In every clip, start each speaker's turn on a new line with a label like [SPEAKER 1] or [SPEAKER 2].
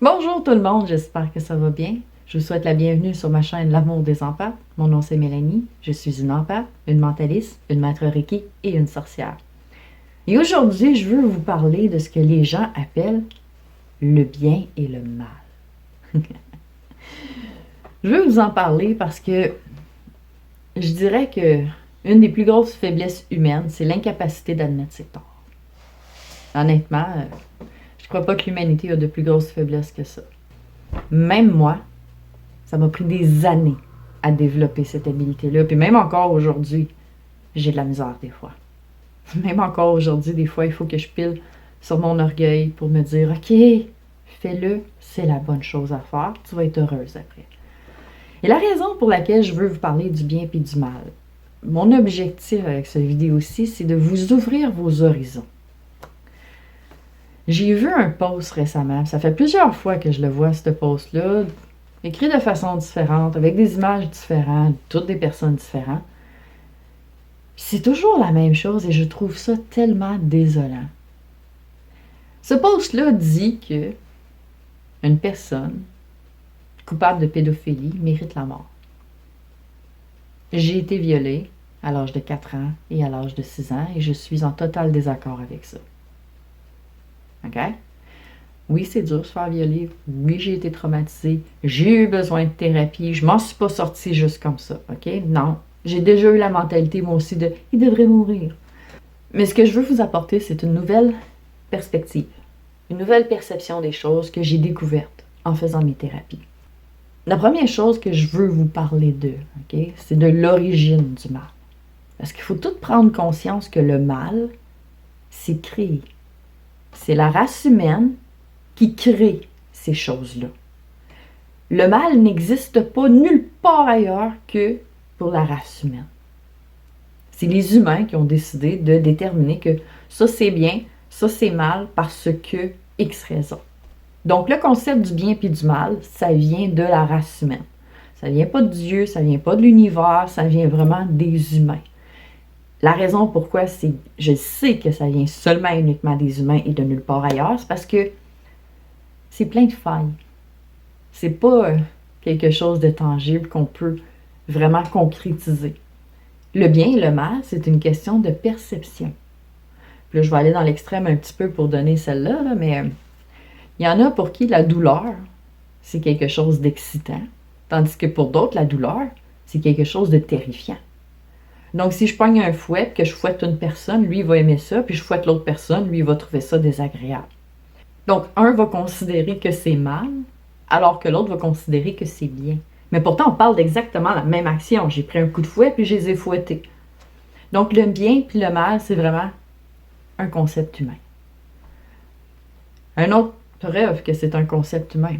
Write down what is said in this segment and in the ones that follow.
[SPEAKER 1] Bonjour tout le monde, j'espère que ça va bien. Je vous souhaite la bienvenue sur ma chaîne L'amour des empathes. Mon nom c'est Mélanie, je suis une empathe, une mentaliste, une maître Reiki et une sorcière. Et aujourd'hui, je veux vous parler de ce que les gens appellent le bien et le mal. Je veux vous en parler parce que je dirais que une des plus grosses faiblesses humaines, c'est l'incapacité d'admettre ses torts. Honnêtement, je crois pas que l'humanité a de plus grosses faiblesses que ça. Même moi, ça m'a pris des années à développer cette habileté-là. Puis même encore aujourd'hui, j'ai de la misère des fois. Même encore aujourd'hui, des fois, il faut que je pile sur mon orgueil pour me dire « Ok, fais-le, c'est la bonne chose à faire, tu vas être heureuse après. » Et la raison pour laquelle je veux vous parler du bien et du mal, mon objectif avec cette vidéo-ci, c'est de vous ouvrir vos horizons. J'ai vu un post récemment, ça fait plusieurs fois que je le vois, ce post-là, écrit de façon différente, avec des images différentes, toutes des personnes différentes. C'est toujours la même chose et je trouve ça tellement désolant. Ce post-là dit que une personne coupable de pédophilie mérite la mort. J'ai été violée à l'âge de 4 ans et à l'âge de 6 ans et je suis en total désaccord avec ça. OK? Oui, c'est dur de se faire violer. Oui, j'ai été traumatisée. J'ai eu besoin de thérapie. Je m'en suis pas sortie juste comme ça. OK? Non. J'ai déjà eu la mentalité, moi aussi, de « il devrait mourir ». Mais ce que je veux vous apporter, c'est une nouvelle perspective. Une nouvelle perception des choses que j'ai découvertes en faisant mes thérapies. La première chose que je veux vous parler de, OK? C'est de l'origine du mal. Parce qu'il faut tout prendre conscience que le mal, c'est créé. C'est la race humaine qui crée ces choses-là. Le mal n'existe pas nulle part ailleurs que pour la race humaine. C'est les humains qui ont décidé de déterminer que ça c'est bien, ça c'est mal parce que X raison. Donc le concept du bien et du mal, ça vient de la race humaine. Ça vient pas de Dieu, ça vient pas de l'univers, ça vient vraiment des humains. La raison pourquoi je sais que ça vient seulement et uniquement des humains et de nulle part ailleurs, c'est parce que c'est plein de failles. C'est pas quelque chose de tangible qu'on peut vraiment concrétiser. Le bien et le mal, c'est une question de perception. Puis là, je vais aller dans l'extrême un petit peu pour donner celle-là, là, mais il y en a pour qui la douleur, c'est quelque chose d'excitant, tandis que pour d'autres, la douleur, c'est quelque chose de terrifiant. Donc, si je pogne un fouet, que je fouette une personne, lui, il va aimer ça, puis je fouette l'autre personne, lui, il va trouver ça désagréable. Donc, un va considérer que c'est mal, alors que l'autre va considérer que c'est bien. Mais pourtant, on parle d'exactement la même action. J'ai pris un coup de fouet, puis je les ai fouettés. Donc, le bien puis le mal, c'est vraiment un concept humain. Un autre preuve que c'est un concept humain.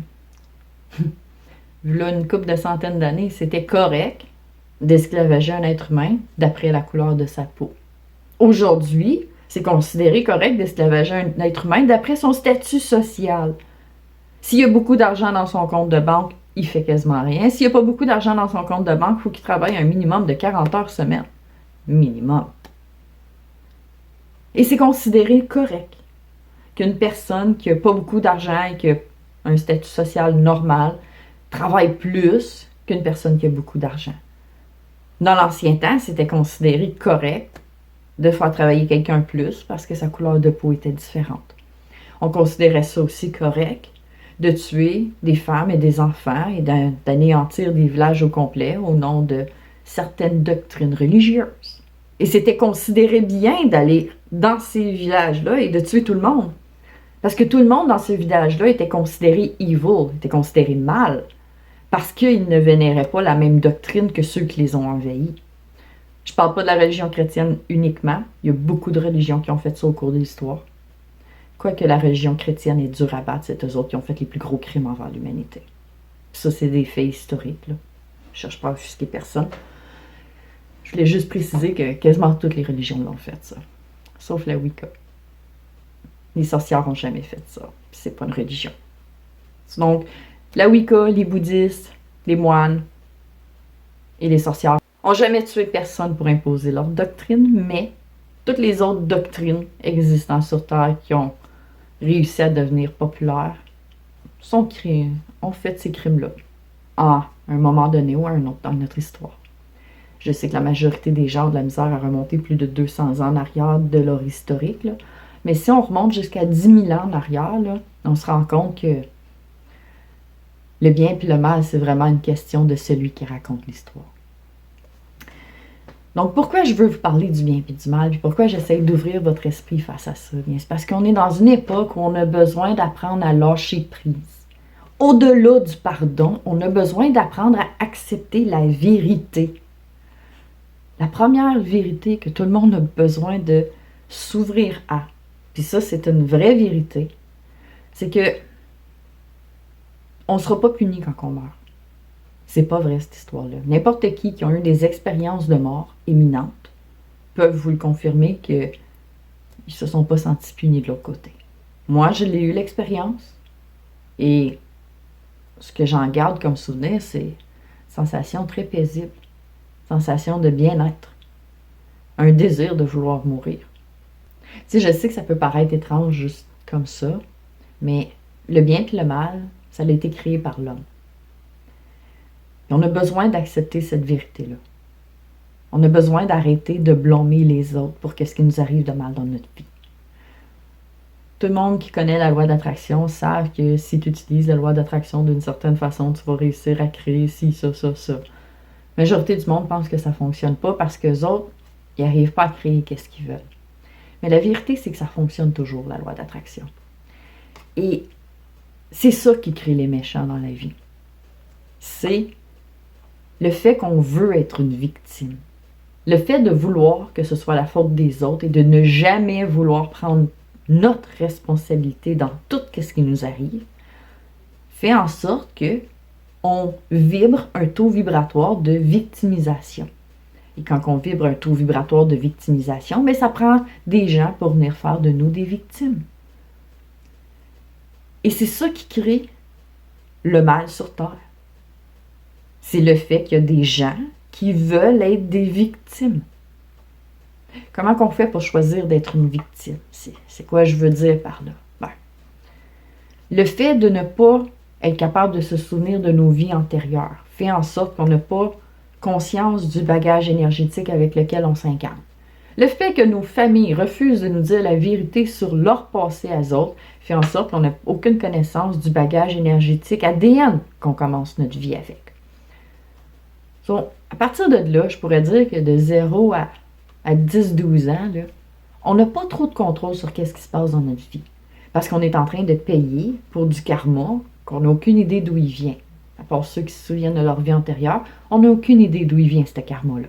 [SPEAKER 1] Là, une couple de centaines d'années, c'était correct d'esclavager un être humain d'après la couleur de sa peau. Aujourd'hui, c'est considéré correct d'esclavager un être humain d'après son statut social. S'il y a beaucoup d'argent dans son compte de banque, il fait quasiment rien. S'il n'y a pas beaucoup d'argent dans son compte de banque, il faut qu'il travaille un minimum de 40 heures semaine. Minimum. Et c'est considéré correct qu'une personne qui n'a pas beaucoup d'argent et qui a un statut social normal travaille plus qu'une personne qui a beaucoup d'argent. Dans l'ancien temps, c'était considéré correct de faire travailler quelqu'un plus parce que sa couleur de peau était différente. On considérait ça aussi correct de tuer des femmes et des enfants et d'anéantir des villages au complet au nom de certaines doctrines religieuses. Et c'était considéré bien d'aller dans ces villages-là et de tuer tout le monde. Parce que tout le monde dans ce village-là était considéré evil, était considéré mal, parce qu'ils ne vénéraient pas la même doctrine que ceux qui les ont envahis. Je ne parle pas de la religion chrétienne uniquement, il y a beaucoup de religions qui ont fait ça au cours de l'histoire. Quoique la religion chrétienne est dure à battre, c'est eux autres qui ont fait les plus gros crimes envers l'humanité. Ça, c'est des faits historiques, là. Je ne cherche pas à offusquer personne. Je voulais juste préciser que quasiment toutes les religions l'ont fait, ça. Sauf la Wicca. Les sorcières n'ont jamais fait ça. C'est pas une religion. Donc, la Wicca, les bouddhistes, les moines et les sorcières n'ont jamais tué personne pour imposer leur doctrine, mais toutes les autres doctrines existant sur Terre qui ont réussi à devenir populaires ont fait ces crimes-là à un moment donné ou à un autre dans notre histoire. Je sais que la majorité des gens ont de la misère à remonter plus de 200 ans en arrière de leur historique, là. Mais si on remonte jusqu'à 10 000 ans en arrière, là, on se rend compte que le bien et le mal, c'est vraiment une question de celui qui raconte l'histoire. Donc, pourquoi je veux vous parler du bien et du mal, puis pourquoi j'essaie d'ouvrir votre esprit face à ça? Bien, c'est parce qu'on est dans une époque où on a besoin d'apprendre à lâcher prise. Au-delà du pardon, on a besoin d'apprendre à accepter la vérité. La première vérité que tout le monde a besoin de s'ouvrir à, puis ça, c'est une vraie vérité, c'est que on ne sera pas puni quand on meurt. C'est pas vrai, cette histoire-là. N'importe qui a eu des expériences de mort imminentes peuvent vous le confirmer qu'ils ne se sont pas sentis punis de l'autre côté. Moi, je l'ai eu l'expérience et ce que j'en garde comme souvenir, c'est une sensation très paisible, sensation de bien-être, un désir de vouloir mourir. Tu sais, je sais que ça peut paraître étrange juste comme ça, mais le bien et le mal, ça a été créé par l'homme. Et on a besoin d'accepter cette vérité-là. On a besoin d'arrêter de blâmer les autres pour ce qui nous arrive de mal dans notre vie. Tout le monde qui connaît la loi d'attraction savent que si tu utilises la loi d'attraction d'une certaine façon, tu vas réussir à créer ci, ça, ça, ça. La majorité du monde pense que ça ne fonctionne pas parce que les autres, ils n'arrivent pas à créer ce qu'ils veulent. Mais la vérité, c'est que ça fonctionne toujours, la loi d'attraction. Et c'est ça qui crée les méchants dans la vie. C'est le fait qu'on veut être une victime. Le fait de vouloir que ce soit la faute des autres et de ne jamais vouloir prendre notre responsabilité dans tout ce qui nous arrive fait en sorte que on vibre un taux vibratoire de victimisation. Et quand on vibre un taux vibratoire de victimisation, mais ça prend des gens pour venir faire de nous des victimes. Et c'est ça qui crée le mal sur Terre. C'est le fait qu'il y a des gens qui veulent être des victimes. Comment qu'on fait pour choisir d'être une victime? C'est quoi je veux dire par là? Ben, le fait de ne pas être capable de se souvenir de nos vies antérieures fait en sorte qu'on n'a pas conscience du bagage énergétique avec lequel on s'incarne. Le fait que nos familles refusent de nous dire la vérité sur leur passé à eux autres fait en sorte qu'on n'a aucune connaissance du bagage énergétique ADN qu'on commence notre vie avec. Donc, à partir de là, je pourrais dire que de 0 à 10-12 ans, là, on n'a pas trop de contrôle sur ce qui se passe dans notre vie. Parce qu'on est en train de payer pour du karma qu'on n'a aucune idée d'où il vient. À part ceux qui se souviennent de leur vie antérieure, on n'a aucune idée d'où il vient, ce karma-là.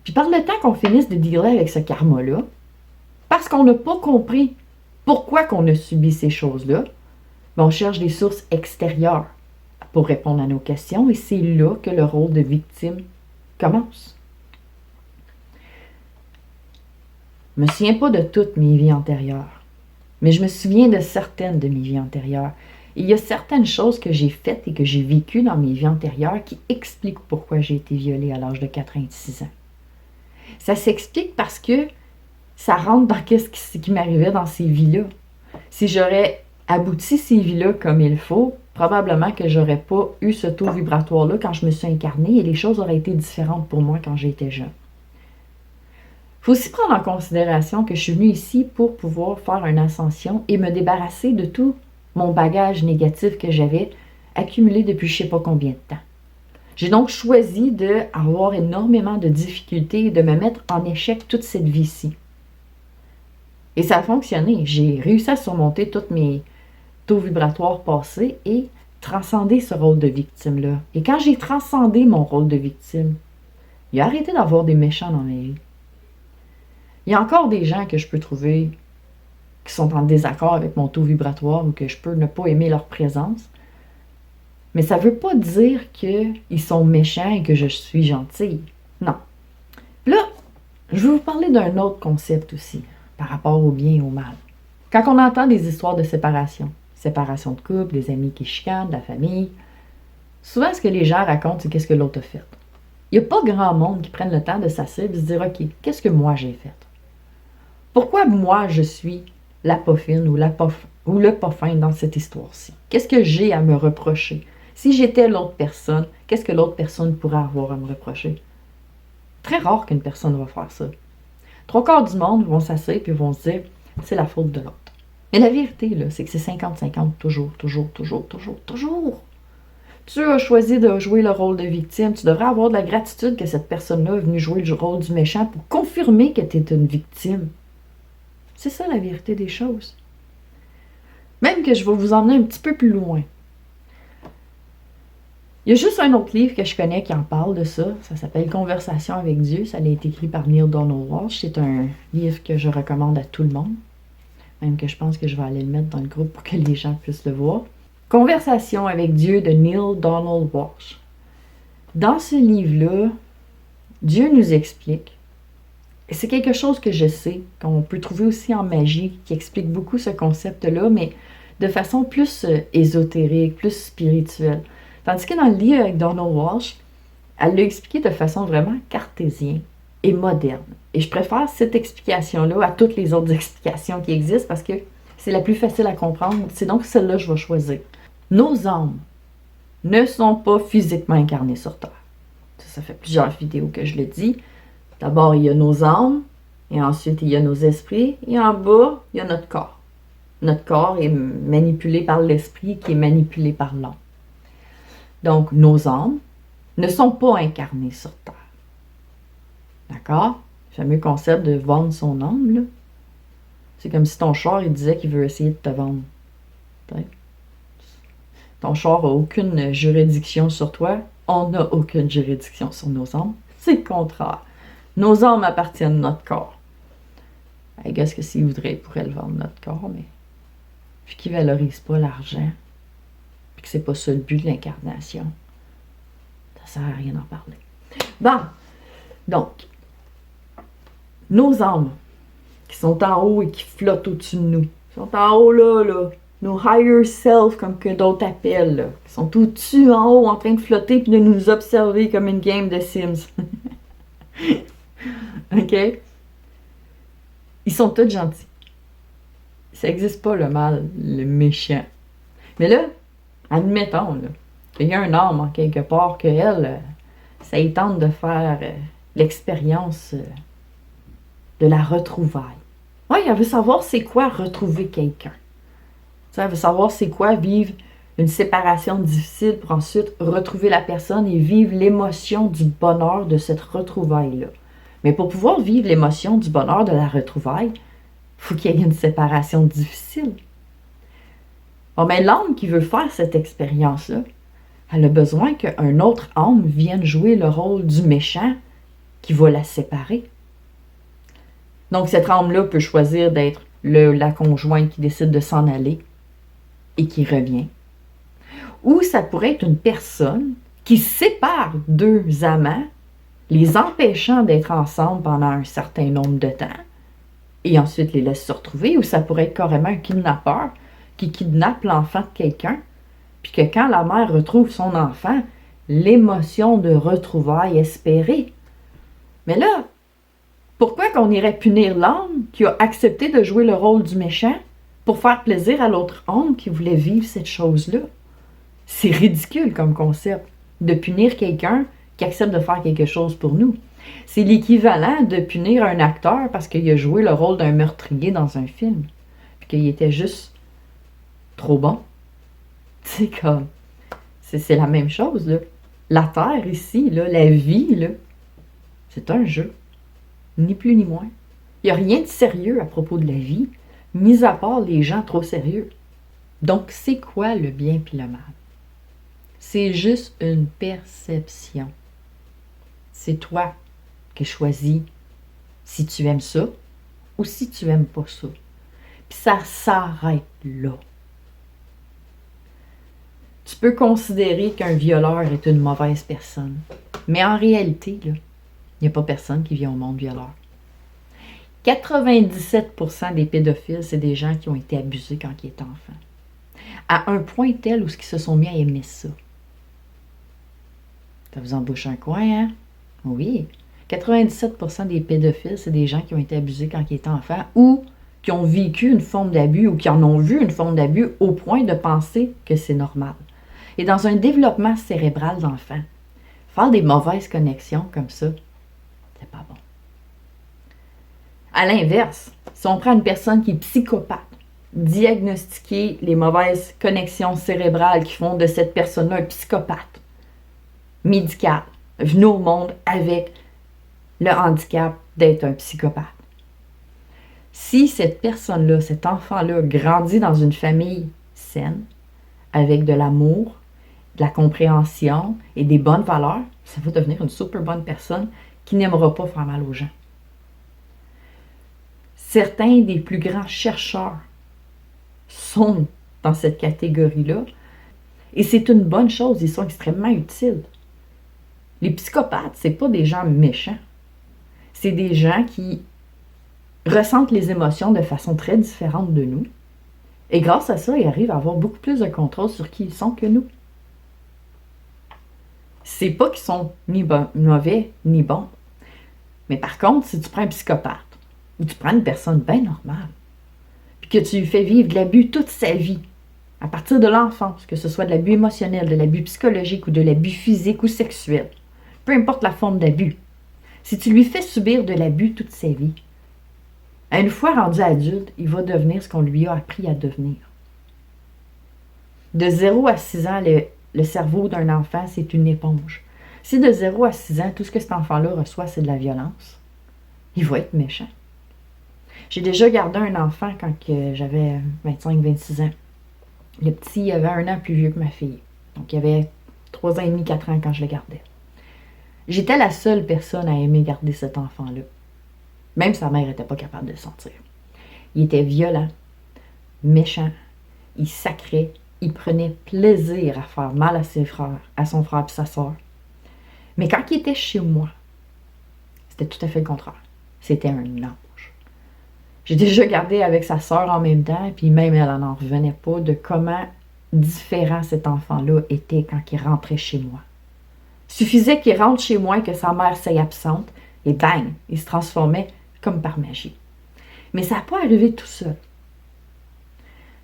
[SPEAKER 1] Puis par le temps qu'on finisse de dealer avec ce karma-là, parce qu'on n'a pas compris pourquoi qu'on a subi ces choses-là, ben on cherche des sources extérieures pour répondre à nos questions et c'est là que le rôle de victime commence. Je ne me souviens pas de toutes mes vies antérieures, mais je me souviens de certaines de mes vies antérieures. Et il y a certaines choses que j'ai faites et que j'ai vécues dans mes vies antérieures qui expliquent pourquoi j'ai été violée à l'âge de 86 ans. Ça s'explique parce que ça rentre dans ce qui m'arrivait dans ces vies-là. Si j'aurais abouti ces vies-là comme il faut, probablement que j'aurais pas eu ce taux vibratoire-là quand je me suis incarnée et les choses auraient été différentes pour moi quand j'étais jeune. Il faut aussi prendre en considération que je suis venue ici pour pouvoir faire une ascension et me débarrasser de tout mon bagage négatif que j'avais accumulé depuis je ne sais pas combien de temps. J'ai donc choisi d'avoir énormément de difficultés et de me mettre en échec toute cette vie-ci. Et ça a fonctionné. J'ai réussi à surmonter tous mes taux vibratoires passés et transcender ce rôle de victime-là. Et quand j'ai transcendé mon rôle de victime, il a arrêté d'avoir des méchants dans ma vie. Il y a encore des gens que je peux trouver qui sont en désaccord avec mon taux vibratoire ou que je peux ne pas aimer leur présence. Mais ça ne veut pas dire qu'ils sont méchants et que je suis gentille. Non. Puis là, je vais vous parler d'un autre concept aussi, par rapport au bien et au mal. Quand on entend des histoires de séparation de couple, des amis qui chicanent, de la famille, souvent ce que les gens racontent, c'est qu'est-ce que l'autre a fait. Il n'y a pas grand monde qui prenne le temps de s'asseoir et de se dire « OK, qu'est-ce que moi j'ai fait? Pourquoi moi je suis la pas fine ou ou le pas fin dans cette histoire-ci? Qu'est-ce que j'ai à me reprocher? Si j'étais l'autre personne, qu'est-ce que l'autre personne pourrait avoir à me reprocher? Très rare qu'une personne va faire ça. 3/4 du monde vont s'asseoir et vont se dire « c'est la faute de l'autre ». Mais la vérité, là, c'est que c'est 50-50 toujours, toujours, toujours, toujours, toujours. Tu as choisi de jouer le rôle de victime. Tu devrais avoir de la gratitude que cette personne-là est venue jouer le rôle du méchant pour confirmer que tu es une victime. C'est ça la vérité des choses. Même que je vais vous emmener un petit peu plus loin. Il y a juste un autre livre que je connais qui en parle de ça. Ça s'appelle Conversation avec Dieu. Ça a été écrit par Neale Donald Walsch. C'est un livre que je recommande à tout le monde. Même que je pense que je vais aller le mettre dans le groupe pour que les gens puissent le voir. Conversation avec Dieu de Neale Donald Walsch. Dans ce livre-là, Dieu nous explique, et c'est quelque chose que je sais, qu'on peut trouver aussi en magie, qui explique beaucoup ce concept-là, mais de façon plus ésotérique, plus spirituelle. Tandis que dans le livre avec Donald Walsch, elle l'a expliqué de façon vraiment cartésienne et moderne. Et je préfère cette explication-là à toutes les autres explications qui existent parce que c'est la plus facile à comprendre. C'est donc celle-là que je vais choisir. Nos âmes ne sont pas physiquement incarnées sur Terre. Ça fait plusieurs vidéos que je le dis. D'abord, il y a nos âmes, et ensuite, il y a nos esprits, et en bas, il y a notre corps. Notre corps est manipulé par l'esprit qui est manipulé par l'âme. Donc, nos âmes ne sont pas incarnées sur Terre. D'accord? Le fameux concept de vendre son âme, là. C'est comme si ton char, il disait qu'il veut essayer de te vendre. Ton char n'a aucune juridiction sur toi. On n'a aucune juridiction sur nos âmes. C'est le contraire. Nos âmes appartiennent à notre corps. I guess que s'il voudrait, il pourrait le vendre notre corps, mais vu qu'il ne valorise pas l'argent, puis que c'est pas ça le but de l'incarnation, ça ne sert à rien d'en parler. Bon, donc, nos âmes qui sont en haut et qui flottent au-dessus de nous, qui sont en haut là, nos higher self, comme que d'autres appellent, là, qui sont au-dessus, en haut, en train de flotter puis de nous observer comme une game de Sims. OK? Ils sont tous gentils. Ça n'existe pas le mal, le méchant. Mais là, admettons là, qu'il y a un âme en quelque part qu'elle, ça y tente de faire l'expérience de la retrouvaille. Oui, elle veut savoir c'est quoi retrouver quelqu'un. Elle veut savoir c'est quoi vivre une séparation difficile pour ensuite retrouver la personne et vivre l'émotion du bonheur de cette retrouvaille-là. Mais pour pouvoir vivre l'émotion du bonheur de la retrouvaille, il faut qu'il y ait une séparation difficile. Bon, mais l'âme qui veut faire cette expérience-là, elle a besoin qu'un autre âme vienne jouer le rôle du méchant qui va la séparer. Donc, cette âme-là peut choisir d'être la conjointe qui décide de s'en aller et qui revient. Ou ça pourrait être une personne qui sépare deux amants, les empêchant d'être ensemble pendant un certain nombre de temps, et ensuite les laisse se retrouver. Ou ça pourrait être carrément un kidnappeur qui kidnappe l'enfant de quelqu'un, puis que quand la mère retrouve son enfant, l'émotion de retrouvailles espérée. Mais là, pourquoi qu'on irait punir l'âme qui a accepté de jouer le rôle du méchant pour faire plaisir à l'autre âme qui voulait vivre cette chose-là? C'est ridicule comme concept de punir quelqu'un qui accepte de faire quelque chose pour nous. C'est l'équivalent de punir un acteur parce qu'il a joué le rôle d'un meurtrier dans un film, puis qu'il était juste trop bon. C'est comme... C'est la même chose, là. La Terre, ici, là, la vie, là, c'est un jeu. Ni plus ni moins. Il n'y a rien de sérieux à propos de la vie, mis à part les gens trop sérieux. Donc, c'est quoi le bien puis le mal? C'est juste une perception. C'est toi qui choisis si tu aimes ça ou si tu n'aimes pas ça. Puis ça s'arrête là. Tu peux considérer qu'un violeur est une mauvaise personne. Mais en réalité, là, il n'y a pas personne qui vient au monde violeur. 97% des pédophiles, c'est des gens qui ont été abusés quand ils étaient enfants. À un point tel où ils se sont mis à aimer ça. Ça vous embouche un coin, hein? Oui. 97% des pédophiles, c'est des gens qui ont été abusés quand ils étaient enfants ou qui ont vécu une forme d'abus ou qui en ont vu une forme d'abus au point de penser que c'est normal. Et dans un développement cérébral d'enfant, faire des mauvaises connexions comme ça, c'est pas bon. À l'inverse, si on prend une personne qui est psychopathe, diagnostiquer les mauvaises connexions cérébrales qui font de cette personne-là un psychopathe médical, venu au monde avec le handicap d'être un psychopathe. Si cette personne-là, cet enfant-là, grandit dans une famille saine, avec de l'amour, de la compréhension et des bonnes valeurs, ça va devenir une super bonne personne qui n'aimera pas faire mal aux gens. Certains des plus grands chercheurs sont dans cette catégorie-là et c'est une bonne chose, ils sont extrêmement utiles. Les psychopathes, c'est pas des gens méchants. C'est des gens qui ressentent les émotions de façon très différente de nous. Et grâce à ça, ils arrivent à avoir beaucoup plus de contrôle sur qui ils sont que nous. C'est pas qu'ils sont ni mauvais ni bons. Mais par contre, si tu prends un psychopathe ou tu prends une personne bien normale, puis que tu lui fais vivre de l'abus toute sa vie, à partir de l'enfance, que ce soit de l'abus émotionnel, de l'abus psychologique ou de l'abus physique ou sexuel, peu importe la forme d'abus, si tu lui fais subir de l'abus toute sa vie, une fois rendu adulte, il va devenir ce qu'on lui a appris à devenir. De 0 à 6 ans, le cerveau d'un enfant, c'est une éponge. Si de 0 à 6 ans, tout ce que cet enfant-là reçoit, c'est de la violence, il va être méchant. J'ai déjà gardé un enfant quand j'avais 25-26 ans. Le petit, il avait 1 an plus vieux que ma fille. Donc, il avait 3 ans et demi, 4 ans quand je le gardais. J'étais la seule personne à aimer garder cet enfant-là. Même sa mère n'était pas capable de le sentir. Il était violent, méchant, il sacrait, il prenait plaisir à faire mal à ses frères, à son frère et sa soeur. Mais quand il était chez moi, c'était tout à fait le contraire. C'était un ange. J'ai déjà gardé avec sa soeur en même temps, puis même elle n'en revenait pas de comment différent cet enfant-là était quand il rentrait chez moi. Il suffisait qu'il rentre chez moi et que sa mère s'est absente, et bang, il se transformait comme par magie. Mais ça n'a pas arrivé tout seul.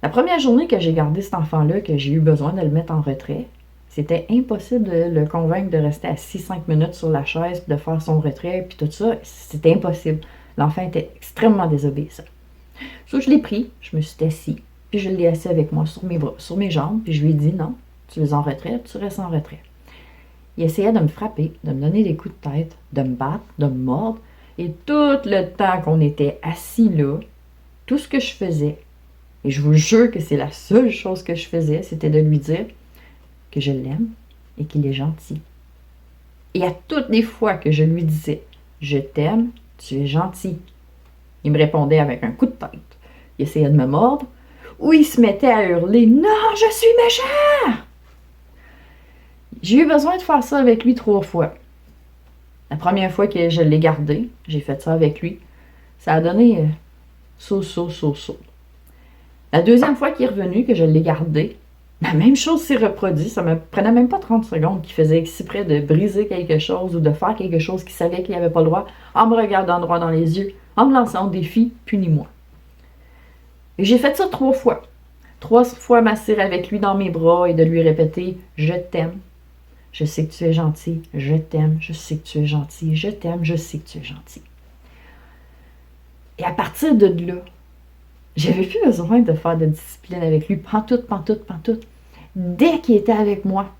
[SPEAKER 1] La première journée que j'ai gardé cet enfant-là, que j'ai eu besoin de le mettre en retrait, c'était impossible de le convaincre de rester assis 5 minutes sur la chaise, puis de faire son retrait, puis tout ça. C'était impossible. L'enfant était extrêmement désobéissant. Donc, je l'ai pris, je me suis assis, puis je l'ai assis avec moi sur mes bras, sur mes jambes, puis je lui ai dit non, tu es en retrait, tu restes en retrait. Il essayait de me frapper, de me donner des coups de tête, de me battre, de me mordre, et tout le temps qu'on était assis là, tout ce que je faisais, et je vous jure que c'est la seule chose que je faisais, c'était de lui dire que je l'aime et qu'il est gentil. Et à toutes les fois que je lui disais « Je t'aime, tu es gentil », il me répondait avec un coup de tête. Il essayait de me mordre, ou il se mettait à hurler « Non, je suis méchant !» J'ai eu besoin de faire ça avec lui 3 fois. La première fois que je l'ai gardé, j'ai fait ça avec lui. Ça a donné saut. La deuxième fois qu'il est revenu, que je l'ai gardé, la même chose s'est reproduite. Ça me prenait même pas 30 secondes qu'il faisait exprès de briser quelque chose ou de faire quelque chose qu'il savait qu'il n'avait pas le droit, en me regardant droit dans les yeux, en me lançant au défi, punis-moi. Et j'ai fait ça 3 fois. 3 fois m'asseoir avec lui dans mes bras et de lui répéter « Je t'aime. Je sais que tu es gentil. Je t'aime. Je sais que tu es gentil. Je t'aime. Je sais que tu es gentil. » Et à partir de là, j'avais plus besoin de faire de discipline avec lui. Pantoute. Dès qu'il était avec moi,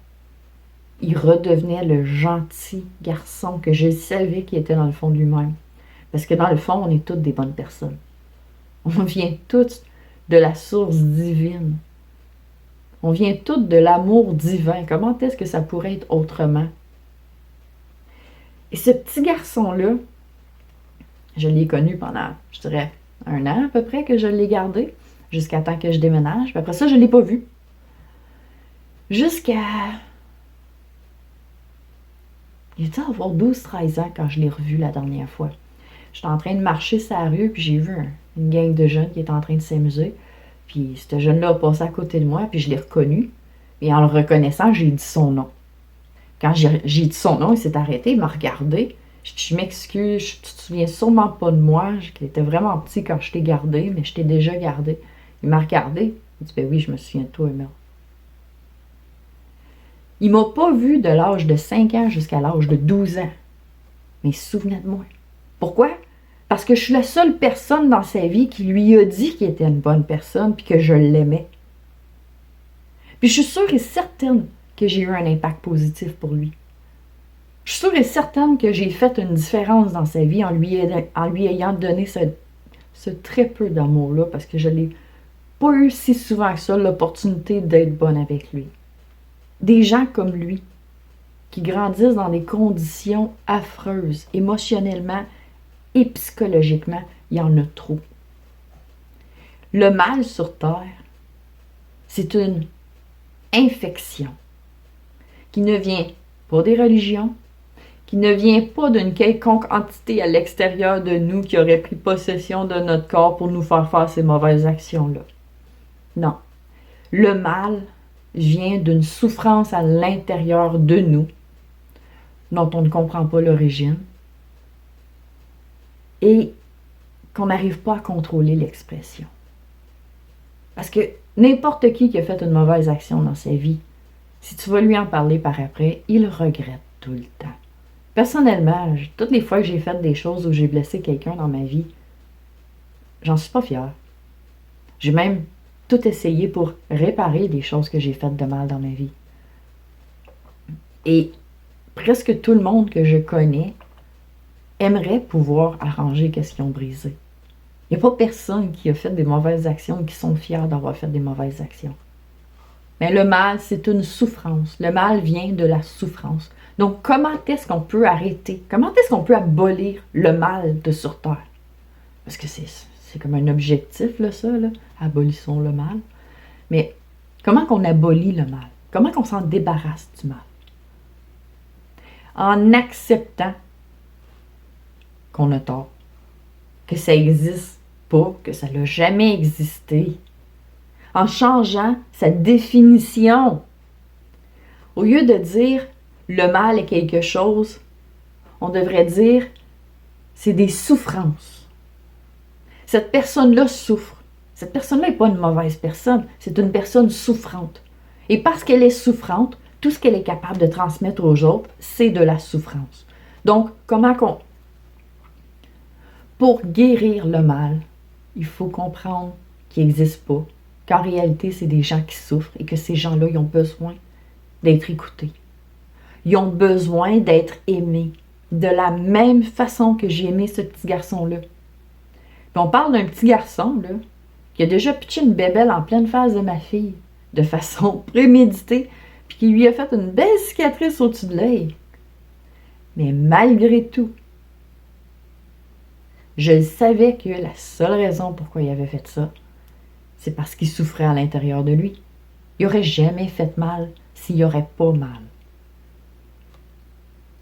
[SPEAKER 1] il redevenait le gentil garçon que je savais qu'il était dans le fond de lui-même. Parce que dans le fond, on est toutes des bonnes personnes. On vient toutes de la source divine. On vient toutes de l'amour divin. Comment est-ce que ça pourrait être autrement? Et ce petit garçon-là, je l'ai connu pendant, je dirais, 1 an à peu près que je l'ai gardé, jusqu'à temps que je déménage. Puis après ça, je ne l'ai pas vu. Jusqu'à... Il était à avoir 12-13 ans quand je l'ai revu la dernière fois. J'étais en train de marcher sur la rue, puis j'ai vu une gang de jeunes qui étaient en train de s'amuser. Puis ce jeune-là a passé à côté de moi, puis je l'ai reconnu. Et en le reconnaissant, j'ai dit son nom. Quand j'ai dit son nom, il s'est arrêté, il m'a regardé. Je m'excuse, tu te souviens sûrement pas de moi. J'étais vraiment petit quand je t'ai gardé, mais je t'ai déjà gardé. Il m'a regardé. Il dit, ben oui, je me souviens de toi, Emile. Il m'a pas vu de l'âge de 5 ans jusqu'à l'âge de 12 ans. Mais il se souvenait de moi. Pourquoi? Parce que je suis la seule personne dans sa vie qui lui a dit qu'il était une bonne personne puis que je l'aimais. Puis je suis sûre et certaine que j'ai eu un impact positif pour lui. Je suis sûre et certaine que j'ai fait une différence dans sa vie en lui ayant donné ce très peu d'amour-là parce que je n'ai pas eu si souvent que ça l'opportunité d'être bonne avec lui. Des gens comme lui, qui grandissent dans des conditions affreuses, émotionnellement et psychologiquement, il y en a trop. Le mal sur Terre, c'est une infection qui ne vient pas des religions, qui ne vient pas d'une quelconque entité à l'extérieur de nous qui aurait pris possession de notre corps pour nous faire faire ces mauvaises actions-là. Non. Le mal vient d'une souffrance à l'intérieur de nous, dont on ne comprend pas l'origine, et qu'on n'arrive pas à contrôler l'expression. Parce que n'importe qui a fait une mauvaise action dans sa vie, si tu vas lui en parler par après, il regrette tout le temps. Personnellement, toutes les fois que j'ai fait des choses où j'ai blessé quelqu'un dans ma vie, j'en suis pas fière. J'ai même tout essayé pour réparer des choses que j'ai faites de mal dans ma vie. Et presque tout le monde que je connais aimerait pouvoir arranger ce qu'ils ont brisé. Il n'y a pas personne qui a fait des mauvaises actions et qui sont fiers d'avoir fait des mauvaises actions. Mais le mal, c'est une souffrance. Le mal vient de la souffrance. Donc, comment est-ce qu'on peut arrêter? Comment est-ce qu'on peut abolir le mal de sur Terre? Parce que c'est comme un objectif, là, ça, là. Abolissons le mal. Mais comment qu'on abolit le mal? Comment qu'on s'en débarrasse du mal? En acceptant qu'on a tort, que ça n'existe pas, que ça n'a jamais existé, en changeant sa définition. Au lieu de dire le mal est quelque chose, on devrait dire c'est des souffrances. Cette personne-là souffre. Cette personne-là n'est pas une mauvaise personne, c'est une personne souffrante. Et parce qu'elle est souffrante, tout ce qu'elle est capable de transmettre aux autres, c'est de la souffrance. Donc, pour guérir le mal, il faut comprendre qu'il n'existe pas, qu'en réalité, c'est des gens qui souffrent et que ces gens-là, ils ont besoin d'être écoutés. Ils ont besoin d'être aimés de la même façon que j'ai aimé ce petit garçon-là. Puis on parle d'un petit garçon, là, qui a déjà pitché une bébelle en pleine face de ma fille, de façon préméditée, puis qui lui a fait une belle cicatrice au-dessus de l'œil. Mais malgré tout, je savais que la seule raison pourquoi il avait fait ça, c'est parce qu'il souffrait à l'intérieur de lui. Il n'aurait jamais fait mal s'il n'y aurait pas mal.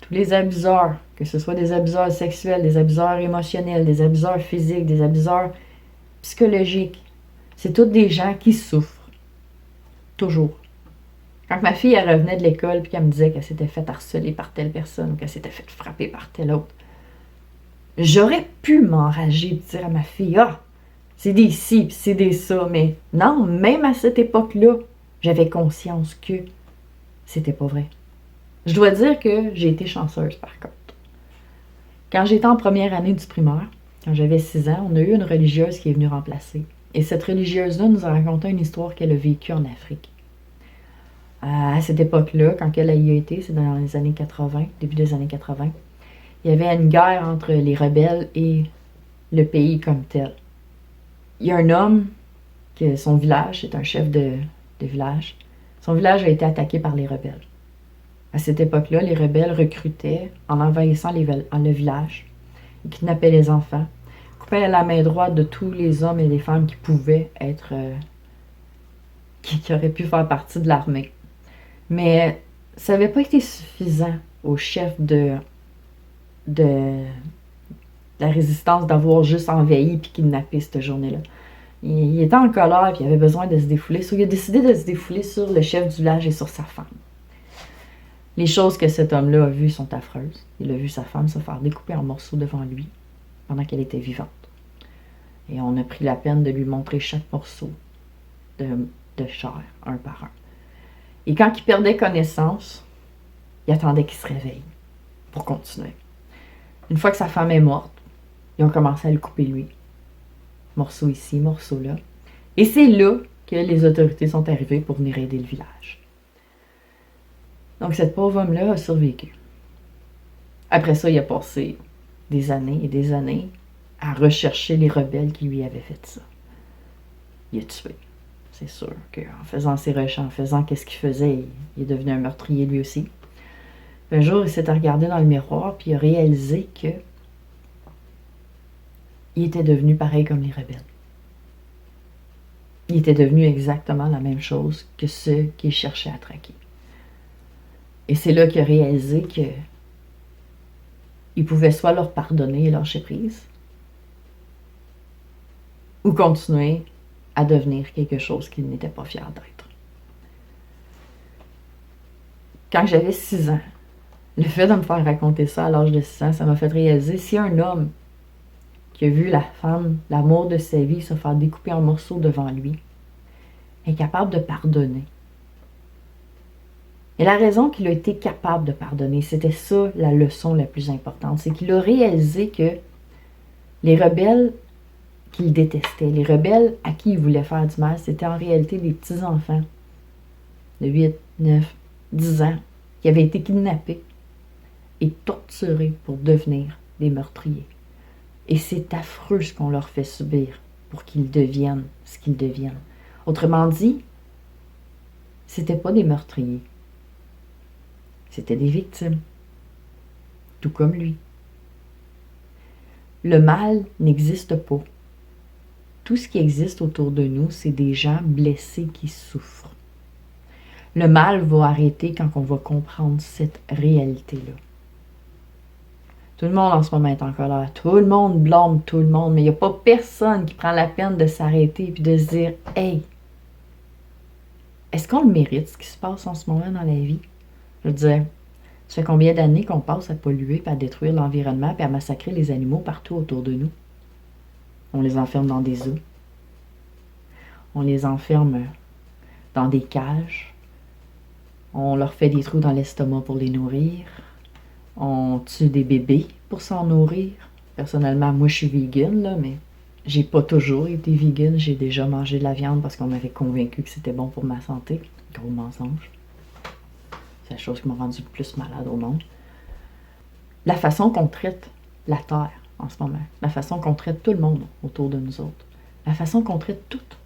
[SPEAKER 1] Tous les abuseurs, que ce soit des abuseurs sexuels, des abuseurs émotionnels, des abuseurs physiques, des abuseurs psychologiques, c'est tous des gens qui souffrent. Toujours. Quand ma fille elle revenait de l'école et qu'elle me disait qu'elle s'était fait harceler par telle personne ou qu'elle s'était fait frapper par telle autre, j'aurais pu m'enrager et dire à ma fille, ah, c'est des ci, c'est des ça, mais non, même à cette époque-là, j'avais conscience que c'était pas vrai. Je dois dire que j'ai été chanceuse, par contre. Quand j'étais en première année du primaire, quand j'avais 6 ans, on a eu une religieuse qui est venue remplacer. Et cette religieuse-là nous a raconté une histoire qu'elle a vécue en Afrique. À cette époque-là, quand elle y a été, c'est dans les années 80, début des années 80, il y avait une guerre entre les rebelles et le pays comme tel. Il y a un homme, que son village, c'est un chef de village, son village a été attaqué par les rebelles. À cette époque-là, les rebelles recrutaient en envahissant le village, ils kidnappaient les enfants, coupaient la main droite de tous les hommes et les femmes qui pouvaient être, qui auraient pu faire partie de l'armée. Mais ça n'avait pas été suffisant au chef de la résistance d'avoir juste envahi et kidnappé cette journée-là. Il était en colère et il avait besoin de se défouler. Il a décidé de se défouler sur le chef du village et sur sa femme. Les choses que cet homme-là a vues sont affreuses. Il a vu sa femme se faire découper en morceaux devant lui pendant qu'elle était vivante. Et on a pris la peine de lui montrer chaque morceau de chair, un par un. Et quand il perdait connaissance, il attendait qu'il se réveille pour continuer. Une fois que sa femme est morte, ils ont commencé à le couper lui. Morceau ici, morceau là. Et c'est là que les autorités sont arrivées pour venir aider le village. Donc cet pauvre homme-là a survécu. Après ça, il a passé des années et des années à rechercher les rebelles qui lui avaient fait ça. Il a tué. C'est sûr qu'en faisant ses recherches, en faisant qu'est-ce qu'il faisait, il est devenu un meurtrier lui aussi. Un jour, il s'est regardé dans le miroir puis il a réalisé que il était devenu pareil comme les rebelles. Il était devenu exactement la même chose que ceux qu'il cherchait à traquer. Et c'est là qu'il a réalisé que il pouvait soit leur pardonner et lâcher prise, ou continuer à devenir quelque chose qu'il n'était pas fier d'être. Quand j'avais 6 ans, le fait de me faire raconter ça à l'âge de 6 ans, ça m'a fait réaliser si un homme qui a vu la femme, l'amour de sa vie, se faire découper en morceaux devant lui, est capable de pardonner. Et la raison qu'il a été capable de pardonner, c'était ça la leçon la plus importante, c'est qu'il a réalisé que les rebelles qu'il détestait, les rebelles à qui il voulait faire du mal, c'était en réalité des petits-enfants de 8, 9, 10 ans qui avaient été kidnappés et torturés pour devenir des meurtriers. Et c'est affreux ce qu'on leur fait subir pour qu'ils deviennent ce qu'ils deviennent. Autrement dit, c'était pas des meurtriers. C'était des victimes. Tout comme lui. Le mal n'existe pas. Tout ce qui existe autour de nous, c'est des gens blessés qui souffrent. Le mal va arrêter quand on va comprendre cette réalité-là. Tout le monde en ce moment est en colère. Tout le monde blâme tout le monde, mais il n'y a pas personne qui prend la peine de s'arrêter et de se dire « Hey, est-ce qu'on le mérite, ce qui se passe en ce moment dans la vie? » Je veux dire, ça fait combien d'années qu'on passe à polluer, puis à détruire l'environnement, puis à massacrer les animaux partout autour de nous? On les enferme dans des zoos. On les enferme dans des cages. On leur fait des trous dans l'estomac pour les nourrir. On tue des bébés pour s'en nourrir. Personnellement, moi, je suis vegan, là, mais j'ai pas toujours été vegan. J'ai déjà mangé de la viande parce qu'on m'avait convaincu que c'était bon pour ma santé. Gros mensonge. C'est la chose qui m'a rendu le plus malade au monde. La façon qu'on traite la terre en ce moment, la façon qu'on traite tout le monde autour de nous autres, la façon qu'on traite toutes,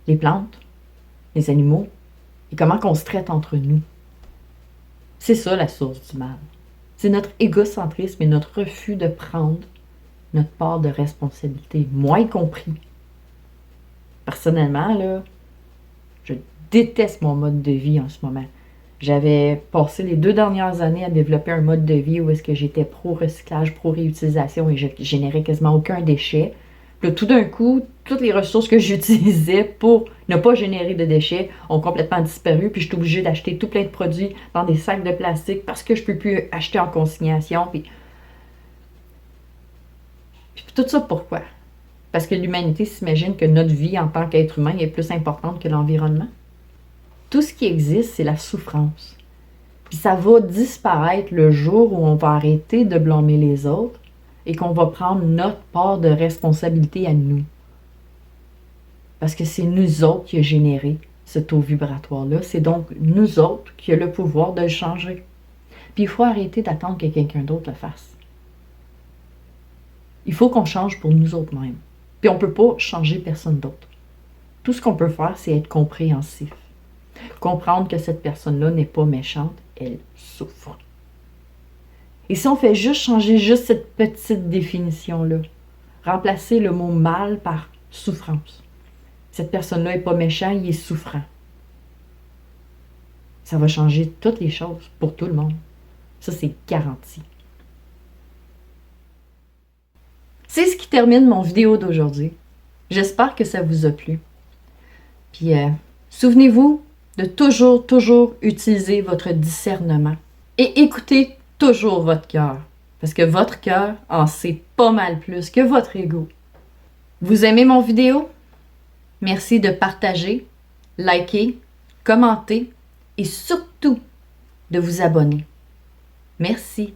[SPEAKER 1] les plantes, les animaux, et comment qu'on se traite entre nous. C'est ça la source du mal. C'est notre égocentrisme et notre refus de prendre notre part de responsabilité, moi y compris. Personnellement, là, je déteste mon mode de vie en ce moment. J'avais passé les 2 dernières années à développer un mode de vie où est-ce que j'étais pro-recyclage, pro-réutilisation et je générais quasiment aucun déchet. Puis là, tout d'un coup, toutes les ressources que j'utilisais pour ne pas générer de déchets ont complètement disparu. Puis je suis obligée d'acheter tout plein de produits dans des sacs de plastique parce que je ne peux plus acheter en consignation. Puis tout ça pourquoi? Parce que l'humanité s'imagine que notre vie en tant qu'être humain est plus importante que l'environnement. Tout ce qui existe, c'est la souffrance. Puis ça va disparaître le jour où on va arrêter de blâmer les autres et qu'on va prendre notre part de responsabilité à nous. Parce que c'est nous autres qui a généré ce taux vibratoire-là. C'est donc nous autres qui a le pouvoir de le changer. Puis il faut arrêter d'attendre que quelqu'un d'autre le fasse. Il faut qu'on change pour nous autres mêmes. Puis on ne peut pas changer personne d'autre. Tout ce qu'on peut faire, c'est être compréhensif. Comprendre que cette personne-là n'est pas méchante, elle souffre. Et si on fait juste changer juste cette petite définition-là, remplacer le mot mal par souffrance. Cette personne-là n'est pas méchante, il est souffrant. Ça va changer toutes les choses pour tout le monde. Ça, c'est garanti. C'est ce qui termine mon vidéo d'aujourd'hui. J'espère que ça vous a plu. Puis, souvenez-vous de toujours, toujours utiliser votre discernement et écoutez toujours votre cœur, parce que votre cœur en sait pas mal plus que votre ego. Vous aimez mon vidéo? Merci de partager, liker, commenter et surtout de vous abonner. Merci.